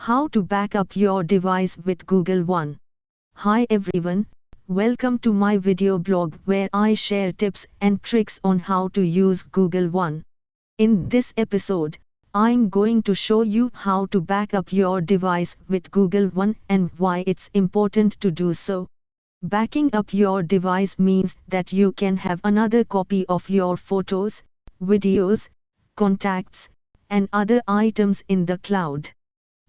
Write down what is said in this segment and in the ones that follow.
How to back up your device with Google One. Hi everyone, welcome to my video blog where I share tips and tricks on how to use Google One. In this episode, I'm going to show you how to back up your device with Google One and why it's important to do so. Backing up your device means that you can have another copy of your photos, videos, contacts, and other items in the cloud.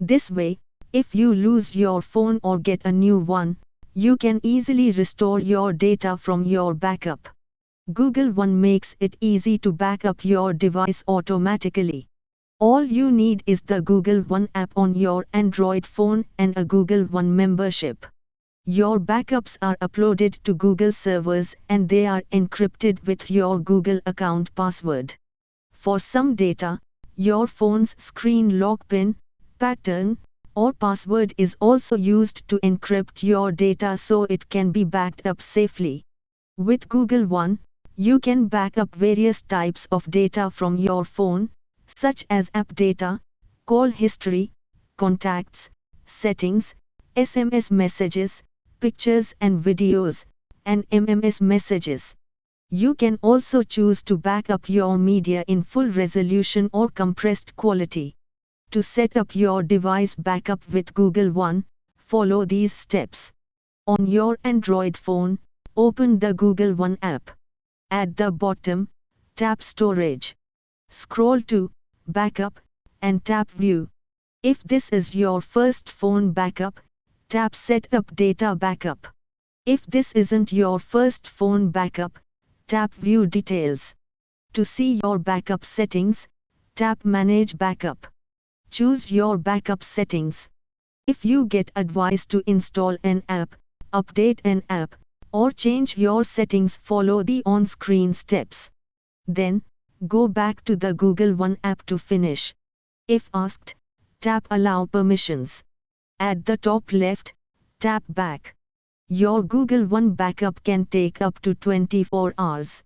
This way, if you lose your phone or get a new one, you can easily restore your data from your backup. Google One makes it easy to back up your device automatically. All you need is the Google One app on your Android phone and a Google One membership. Your backups are uploaded to Google servers and they are encrypted with your Google account password. For some data, your phone's screen lock pin, pattern, or password is also used to encrypt your data so it can be backed up safely. With Google One, you can back up various types of data from your phone, such as app data, call history, contacts, settings, SMS messages, pictures and videos, and MMS messages. You can also choose to back up your media in full resolution or compressed quality. To set up your device backup with Google One, follow these steps. On your Android phone, open the Google One app. At the bottom, tap Storage. Scroll to Backup, and tap View. If this is your first phone backup, tap Set up Data Backup. If this isn't your first phone backup, tap View Details. To see your backup settings, tap Manage Backup. Choose your backup settings. If you get advice to install an app, update an app, or change your settings, follow the on-screen steps. Then, go back to the Google One app to finish. If asked, tap Allow Permissions. At the top left, tap Back. Your Google One backup can take up to 24 hours.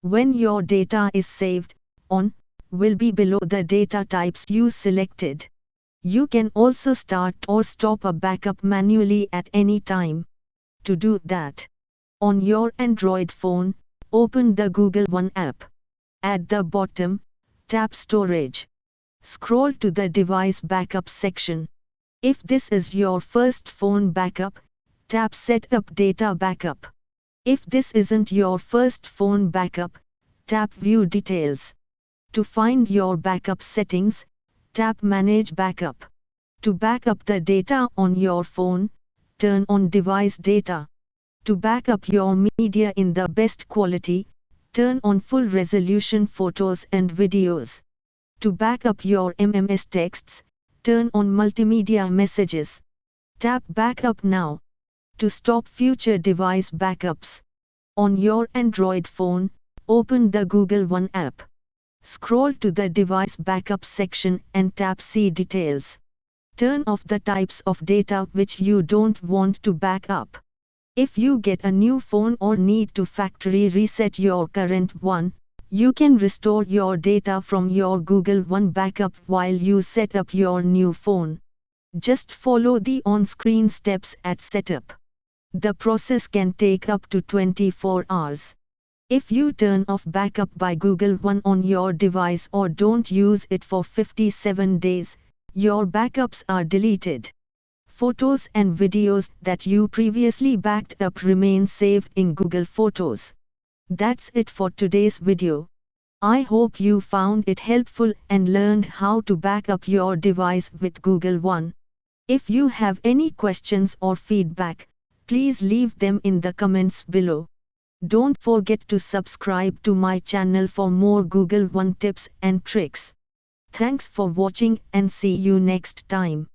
When your data is saved, will be below the data types you selected. You can also start or stop a backup manually at any time. To do that, on your Android phone, open the Google One app. At the bottom, tap Storage. Scroll to the Device Backup section. If this is your first phone backup, tap Set up Data Backup. If this isn't your first phone backup, tap View Details. To find your backup settings, tap Manage Backup. To back up the data on your phone, turn on Device Data. To back up your media in the best quality, turn on Full Resolution Photos and Videos. To back up your MMS texts, turn on Multimedia Messages. Tap Backup Now. To stop future device backups, on your Android phone, open the Google One app. Scroll to the Device Backup section and tap See Details. Turn off the types of data which you don't want to back up. If you get a new phone or need to factory reset your current one, you can restore your data from your Google One backup while you set up your new phone. Just follow the on-screen steps at setup. The process can take up to 24 hours. If you turn off backup by Google One on your device or don't use it for 57 days, your backups are deleted. Photos and videos that you previously backed up remain saved in Google Photos. That's it for today's video. I hope you found it helpful and learned how to back up your device with Google One. If you have any questions or feedback, please leave them in the comments below. Don't forget to subscribe to my channel for more Google One tips and tricks. Thanks for watching and see you next time.